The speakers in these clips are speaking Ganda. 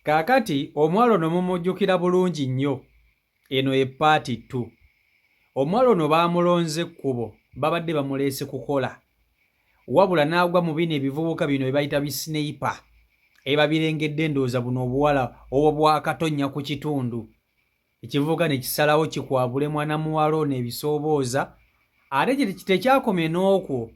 Kaakati omwalo ono mumujjukira bulungi nnyo. Eno epaati 2. Omwalo ono baamulonze ekkubo, babadde bamuleese kukola. Wabula n'agwa mu bino ebivubuka bino bye bayita bisineipa. Eba birengedde ndowooza buno obuwala obwo bwakatonnya ku kitundu. Ekivubuka ne kisalawo kikwabule mwana muwala ono ebisoobooza. Ate tekyakomye n'okwo.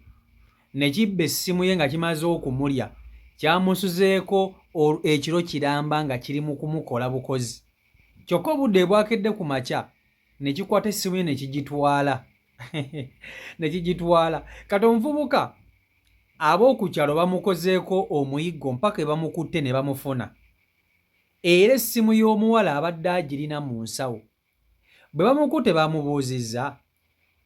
Ne kibba essimu ye nga kimaze okumulya. Kyamusuzeeko ekiro kiramba nga kiri mu kumukola bukozi. Kyokka obudde bwakedde ku makya ne kikwata essimu ye ne kigitwala. Ne kigitwala. Kati omuvubuka ab'oku kyalo bamukozeeko omuyiggo mpaka bamukutte ne bamufuna. Era essimu y'omuwala abadde agirina mu nsawo. Bwe bamukutte bamubuuzizza,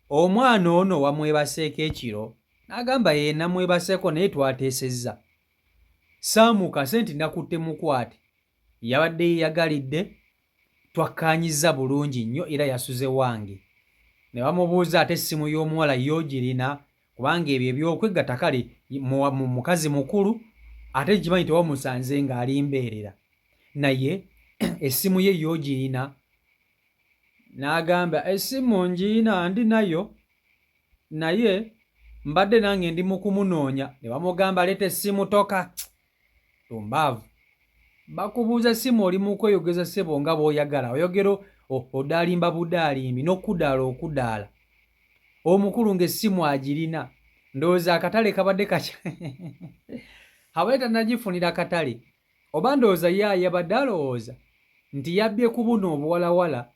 omwana ono wamwebaseeko ekiro? N'agamba ye namwebaseeko naye twateesezza. Saamuka senti nakutte mukwate. Yabadde yeeyagalidde, twakkaanyizza bulungi nnyo era yasuze wange. Ne bamubuuza ate essimu y'omuwala y'ogirina? Kubanga ebyo ebyokwegatta kale mukazi mukulu ate kimanyi tewamusanze ng'ali mbeerera. Naye essimu ye y'ogirina? N'agamba essimu ngirina ndinayo naye mbadde nange ndi mu kumunoonya. Ne bamugamba leeta essimu toka. Tumbaavu. Bakubuuza essimu oli mu kweyogeza ssebo nga bw'oyagala. Oyogera odaalimba budaalimbi n'okkudaala okudaala. Omukulu ng'essimu agirina. Ndowooza akatale kabadde kakya. Abadde tannagifunira akatale. Oba ndowooza ye yabadde alowooza nti yabbye ku buno obuwalawala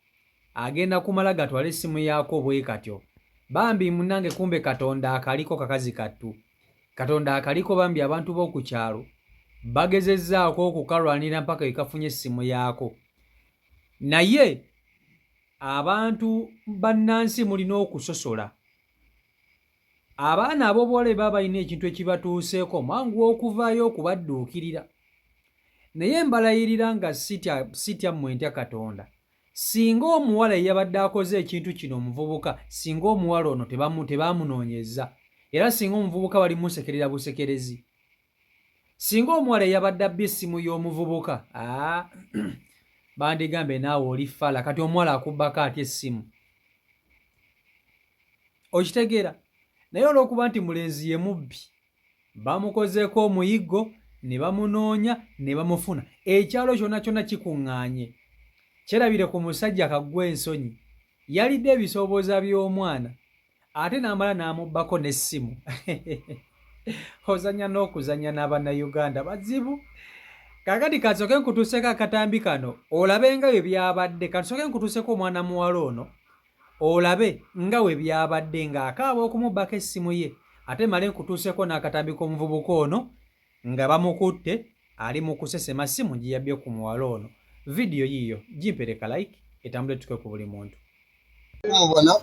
agenda kumala gatwala essimu yaako bwe katyo. Bambi munnange kumbe Katonda akaliko kakazi kattu. Katonda akaliko bambi abantu b'oku kyalo bagezezzaako okukalwanira mpaka ekafunye essimu yaako. Naye abantu bannansi mulina okusosola. Abaana ab'obuwala baba balina ekintu ekibatuuseeko mangu okuvaayo okubadduukirira. Naye mbalayirira nga sitya mmwe ntya Katonda. Singa omuwala yabadde akoze ekintu kino omuvubuka, singa omuwala ono tebaamunoonyezza, era singa omuvubuka balimusekerera busekerezi. Singa omuwala yabadde abbye essimu y'omuvubuka, bandigambe naawe oli fala, kati omuwala akubbako atya essimu. Okitegeera? Naye olw'okuba nti mulenzi ye mubbi, bamukozeeko omuyiggo, ne bamunoonya, ne bamufuna. Ekyalo kyonna kyonna kikuŋŋaanye. Kyerabire ku musajja kaggwa ensonyi. Yalidde ebisoobooza by'omwana, ate n'amala n'amubbako n'essimu. Ozannya n'okuzannya n'Abannayuganda bazibu. Kaakati kasooke nkutuuseeko akatambi kano, olabe nga bwe byabadde. Kasooke nkutuuseeko omwana muwala ono, olabe nga bwe byabadde ng'akaaba okumubbako essimu ye. Ate male nkutuuseeko n'akatambi k'omuvubuka ono nga bamukutte ali mu kusesema ssimu gye yabbye ku muwala ono. Vidiyo yiyo gimpereka like etambule tuke ku buli muntu. Mubona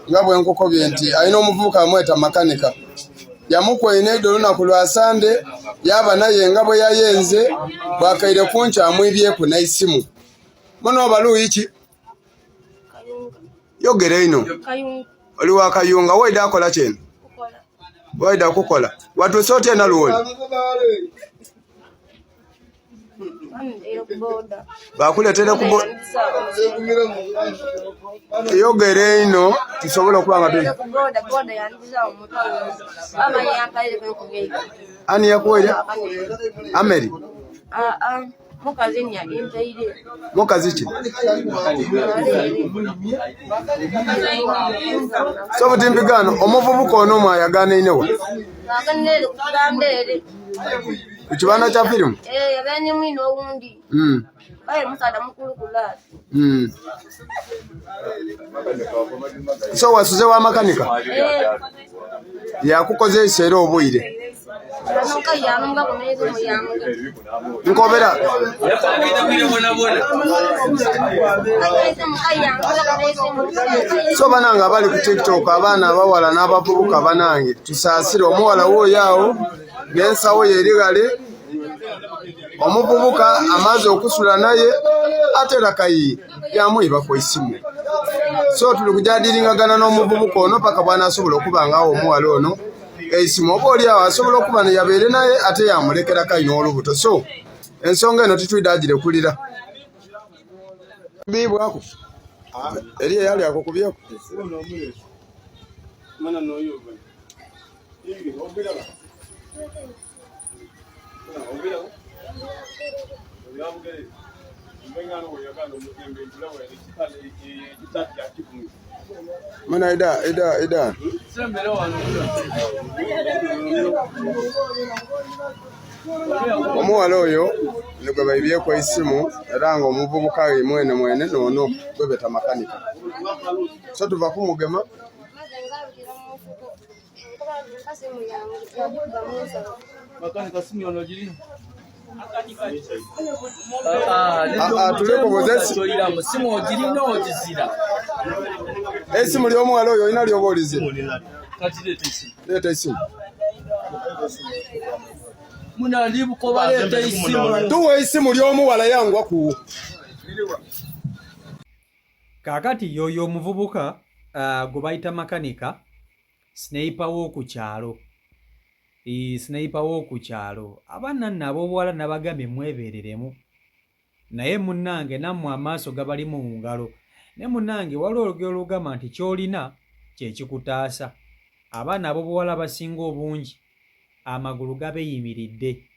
nga bwe nkukobye nti alina omuvubuka amweta makanika. Yamukwena edda olunaku lwa Sande yaba naye nga bwe yayenze bwakaire kunca amwibyeku n'essimu. Muno obaluuyi ki? Yogera ino. Oli wa Kayunga waida akola kyeno? Waida kukola. Watuuse otya na luwoli? Bakuleetera ku yogera ino tusobole okuba nga tuli. Ani yakuwera? Ameri? Mukazi ki? So butimpigano omuvubuka ono mwayagana inewa? Kukibaana kya firimu? Yabaani mwino owundi. Baye musada mukulu kula. So wasuze wa makanika? Yakukoze isera obuyire. Nkobera. So bananga bali ku TikTok abaana abawala n'abavubuka banange tusaasire omuwala wooyaawo n'ensawo yerigale omuvubuka amaze okusula naye atera kayi yamuyiba ku essimu. So tuli kujadiringagana n'omuvubuka ono paka bwana asobola okuba ngaawo omuwala ono eisimu oba oli awo asobola okuba ne yabeere naye ate yamulekerako alina olubuto so ensonga eno titwidde agirekulira biibwako eri eyali akukubyeko Mana ida. Omuwala oyo nigwe bayibyeko isimu era nga omuvubuka ye mwene nono gwebeta makanika. So tuva kumugema. Makanika simu ono giri. Tuleko bozesi. Simu ogiri no gizira. Esimu ly'omuwala oyo ina ly'obolize. Kati leta isimu. Leta isimu. Muna libukoba leta isimu. Tuwe isimu ly'omuwala yangwa ku. Kakati yoyo omuvubuka gwe bayita makanika sniper w'oku kyalo. Sniper w'oku kyalo. Abaana nno ab'obuwala nabagambye mwebeereremu. Naye munnange nammwe amaaso gabali mu ngalo. Ne munnange waliwo olugero olugamba nti ky'olina kye kikutaasa. Abaana ab'obuwala abasinga obungi amagulu gabeeyimiridde.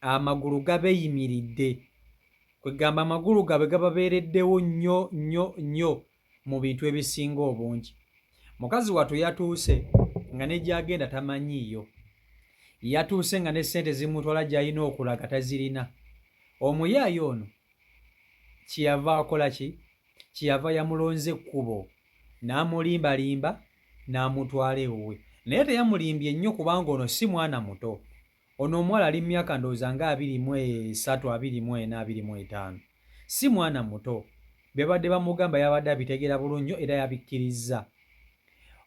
Amagulu gabeeyimiridde. Kwegamba amagulu gabe gababeereddewo nnyo mu bintu ebisinga obungi. Mukazi wattu yatuuse nga ne gy'agenda tamanyiiyo. Yatuuse nga ne ssente zimutwala gy'alina okulaga tazirina. Omuyaayi ono kiyava akola ki? Kiyava yamulonze ekkubo n'amulimbalimba n'amutwala ewuwe. Naye teyamulimbye nnyo kubanga ono si mwana muto. Ono omuwala ali myaka ndowooza nga 23, 24, 25. Si mwana muto. Bebadde bamugamba yabadde abitegeera bulungi era yabikkiriza.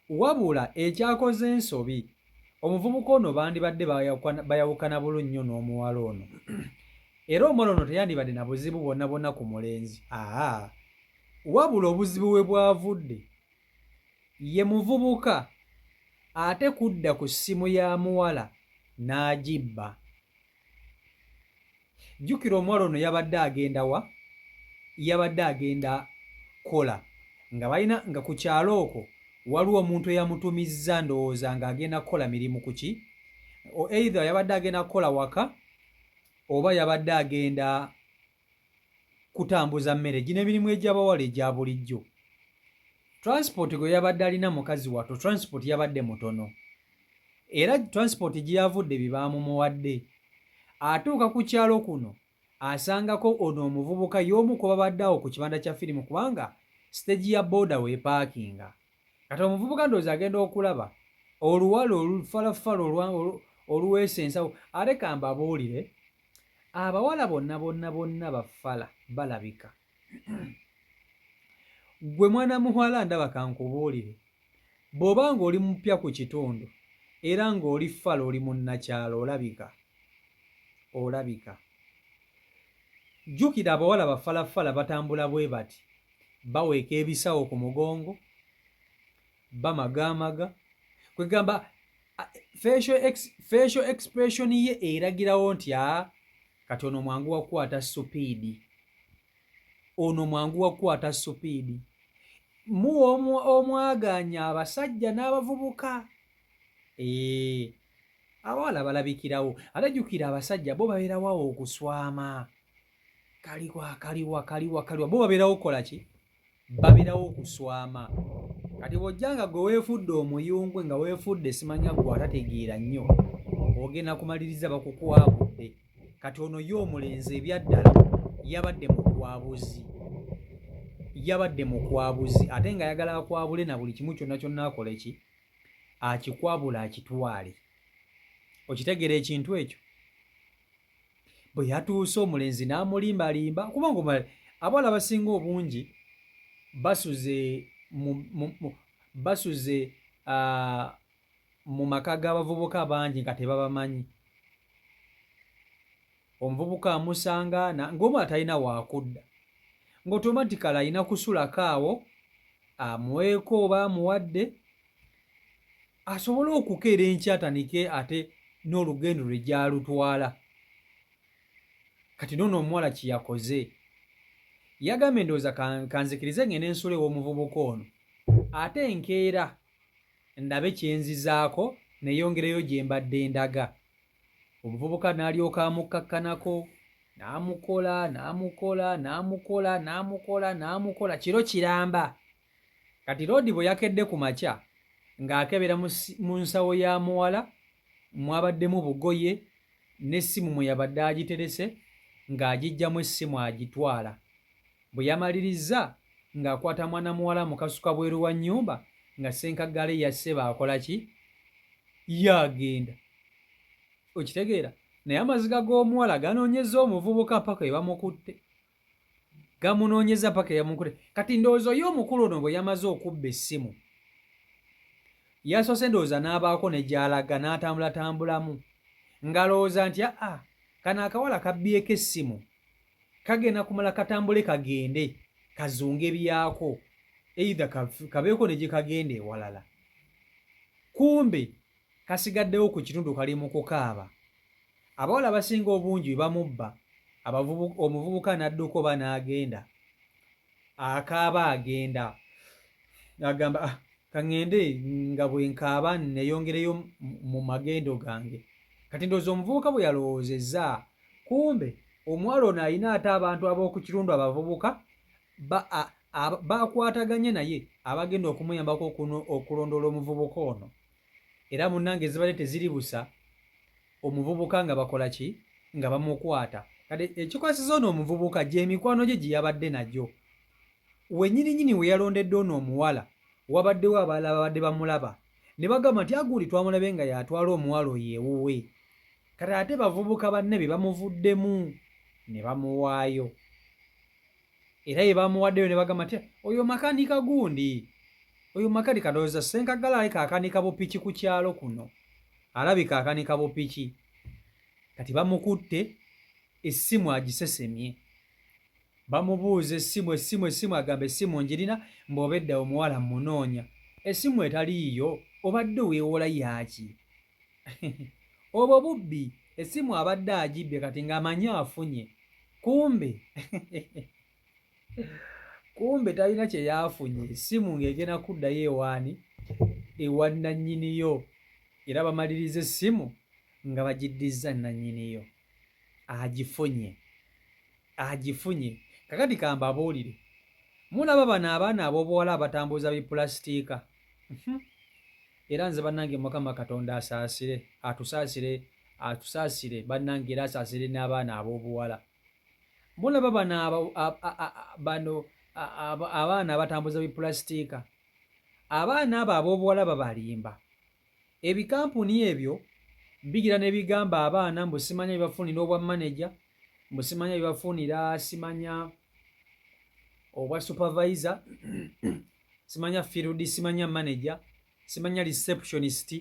Wabula ekyakoze ensobi omuvubuka ono bandibadde bayawukana bulungi n'omuwala ono. Era omuwala ono teyandibadde na buzibu bwonna ku mulenzi. Wabula obuzibu we bwavudde ye muvubuka ate kudda ku ssimu ya muwala n'agibba. Jjukira omuwala ono yabadde agenda wa? Yabadde agenda kola nga ku kyalo okwo waliwo omuntu eyamutumizza ndowooza ng'agenda kukola mirimu ku ki? Either yabadde agenda kukola waka oba yabadde agenda kutambuza mmere gino emirimu egy'abawala egya bulijjo. Transport gwe yabadde alina mukazi wattu, transport yabadde mutono. Era transport gye yavudde bibaamumuwadde. Atuuka ku kyalo kuno asangako ono omuvubuka y'omu ku babadde awo ku kibanda kya firimu kubanga stage ya boda weepaakinga. Kati omuvubuka ndowooza agenda okulaba oluwala olufalafala oluweesa ensawo. Ate kamba abuulire abawala bonna bafala balabika. Gwe mwana muwala ndaba kankubuulire bw'oba ng'oli mupya ku kitundu era ng'oli fala oli munnakyalo olabika. Jjukira abawala bafalafala batambula bwe bati baweeka ebisawo ku mugongo bamagaamaga. Kwegamba facial expression ye eragirawo nti kati ono mwangu wakwata supiidi. Ono mwangu wakwata supiidi. Omwaganya abasajja n'abavubuka. Abawala balabikirawo. Ate jjukira abasajja bo babeerawo awo okuswama. Kaliwa. Bo babeerawo okukola ki? Babeerawo okuswama. Kati bw'ojjanga gwe weefudde omuyungwe nga weefudde simanya gwe atategeera nnyo ogenda kumaliriza bakukwabudde. Kati ono ye omulenzi ebyaddala yabadde mukwabuzi ate nga ayagala akwabule na buli kimu kyonna akole ki? Akikwabula akitwale. Okitegeera ekintu ekyo? Bwe yatuuse omulenzi n'amulimbalimba kubanga abawala basinga obungi basuze mu maka g'abavubuka bangi nga tebabamanyi. Omuvubuka amusanga ng'omu atalina waakudda ng'automatically alina kusulako awo amuweeko oba amuwadde asobole okukeera enkya atanike ate n'olugendo lwe gyalutwala. Kati noono omuwala kye yakoze yagambye ndowooza kanzikirize ngende ensula ew'omuvubuka ono ate enkeera ndabe kyenzizaako neeyongereyo gye mbadde ndaga. Omuvubuka n'alyoka amukkakkanako n'amukola kiro kiramba. Kati Lodi bwe yakedde ku makya ng'akebera mu nsawo ya muwala mwabaddemu bugoye n'essimu mwe yabadde agiterese ng'agiggyamu essimu agitwala. Bwe yamalirizza ng'akwata mwana muwala mu kasuka bweru wa nnyumba nga ssenkaggale yasse baakola ki? Yagenda. Okitegeera? Naye amaziga g'omuwala ganoonyeza omuvubuka paka we bamukutte. Gamunoonyeza paka yamukutte. Kati ndowooza ye omukulu ono bwe yamaze okubba essimu yasoose ndowooza n'abaako ne gy'alaga n'atambulatambulamu ng'alowooza nti kano akawala kabbyeko essimu kagenda kumala katambule kagende kazunge byako either kabeeko ne gye kagenda ewalala. Kumbe kasigaddewo ku kitundu kali mu kukaaba. Abawala abasinga obungi bamubba, omuvubuka n'adduka oba n'agenda akaaba agenda agamba kaŋŋende nga bwe nkaaba neeyongereyo mu magendo gange. Kati ndowooza omuvubuka bwe yalowoozezza kumbe omuwala ono alina ate abantu ab'oku kitundu abavubuka bakwataganye naye abagenda okumuyambako okulondoola omuvubuka ono. Era munnange zibadde teziri busa omuvubuka nga bakola ki? Nga bamukwata. Kati ekikwasiza ono omuvubuka gy'emikwano gye gye yabadde nagyo. Wennyininyini we yalondedde ono omuwala wabaddewo abalala babadde bamulaba ne bagamba nti aguli twamulabe nga yatwala omuwala oyo ewuwe. Kati ate bavubuka banne be bamuvuddemu ne bamuwaayo. Era ye bamuwaddeyo ne bagamba nti oyo makanika gundi. Oyo makanika ndowooza ssenkaggala alabika akanika bupiki ku kyalo kuno. Alabika akanika bupiki. Kati bamukutte essimu agisesemye. Bamubuuza essimu agamba essimu njirina mb'obedda omuwala munoonya. Essimu etaliiyo obadde weewola yaki? Obwo bubbi. Essimu abadde agibbye kati ng'amanyi afunye. Kumbe talina kye yafunye. Essimu ng'egenda kuddayo ewaani ewa nannyiniyo. Era bamaliriza essimu nga bagiddizza nannyiniyo. Agifunye. Kakati kambabuulire. Mulaba bano abaana ab'obuwala abatambuza bipulasitiika. Era nze bannange Mukama Katonda atusaasire bannange era asaasire n'abaana ab'obuwala. Mulaba bano abaana abatambuza bipulasitiika. Abaana abo ab'obuwala babalimba. Ebikampuni ebyo bigira ne bigamba abaana mbu simanya bibafunira obwa manager, mbu simanya bibafunira simanya obwa supervisor, simanya field, simanya manager, simanya receptionist.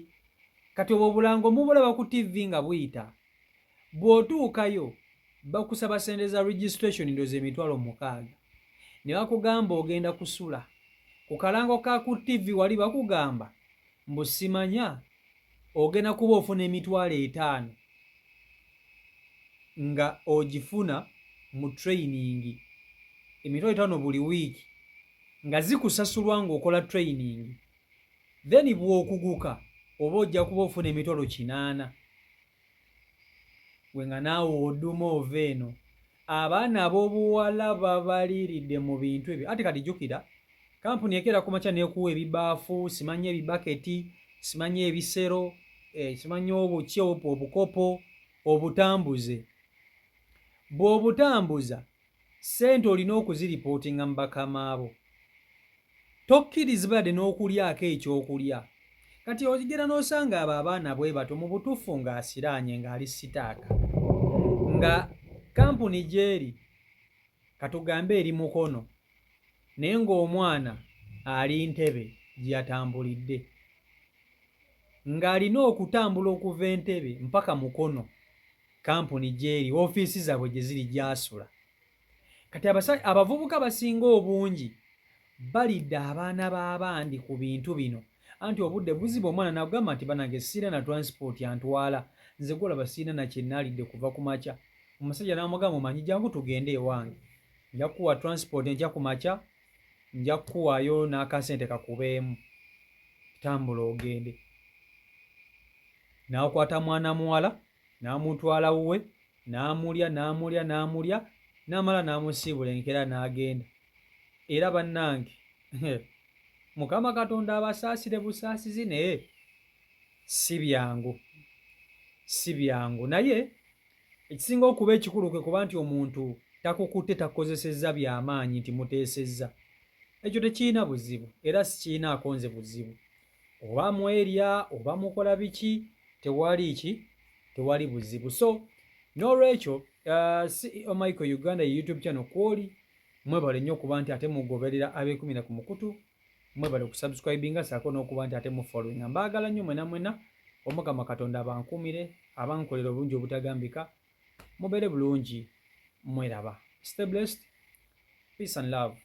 Kati obwo obulango mubulaba ku TV nga buyita. Bw'otuukayo bakusaba sente za registration ndoze emitwalo 6. Ne bakugamba ogenda kusula. Ku kalango ka ku TV wali bakugamba mbu simanya ogenda kuba ofuna emitwalo 5 nga ogifuna mu training. Emitwalo 5 buli wiiki nga zikusasulwa ng'okola training. Then bw'okuguka oba ojja kuba ofuna emitwalo 8. Wenga naawe oduma ova eno. Abaana ab'obuwala babaliiridde mu bintu ebyo. Ate kati jjukira kampuni ekeera ku makya neekuwa ebibaafu, simanya ebibaketi, simanya ebisero, simanya obuki obukopo, obutambuze. Bw'obutambuza ssente olina okuziripootinga mu bakama abo. Tokkirizibwa yadde n'okulyako ekyokulya. Kati ogera n'osanga abo abaana bwe bato mu butuufu ng'asiraanye ng'ali sitaaka. Nga kampuni gy'eri katugambe eri mukono naye ng'omwana ali ntebe gy'atambulidde. Ng'alina okutambula okuva entebe mpaka mukono kampuni gy'eri ofiisi zaabwe gye ziri gy'asula. Kati abavubuka basinga obungi balidde abaana b'abandi ku bintu bino anti obudde buzibu omwana n'agamba nti banange sirina na transport antwala nze gwolaba sirina na kyennaalidde kuva ku makya omusajja n'amugamba omanyi jangu tugende ewange nja kukuwa transport enkya ku makya nja kukuwaayo n'akasente kakubeemu tambula ogende n'akwata mwana muwala n'amutwala wuwe n'amulya n'amala n'amusiibula enkera n'agenda era bannange Mukama Katonda abasaasire busaasizi naye si byangu naye ekisinga okuba ekikulu kwe kuba nti omuntu takukutte takozesezza by'amaanyi nti muteesezza ekyo tekirina buzibu era sikiinaako nze buzibu oba mwerya oba mukola biki tewali buzibu so n'olwekyo CEO Michael Uganda YouTube channel kwoli mwebale nnyo okuba nti ate mugoberera abeekumira ku mukutu mwebale okusubscribinga saako n'okuba nti ate mufollowing mbaagala nnyo mwena Omukama Katonda abankumire abankolera obulungi obutagambika mubeere bulungi mweraba stay blessed peace and love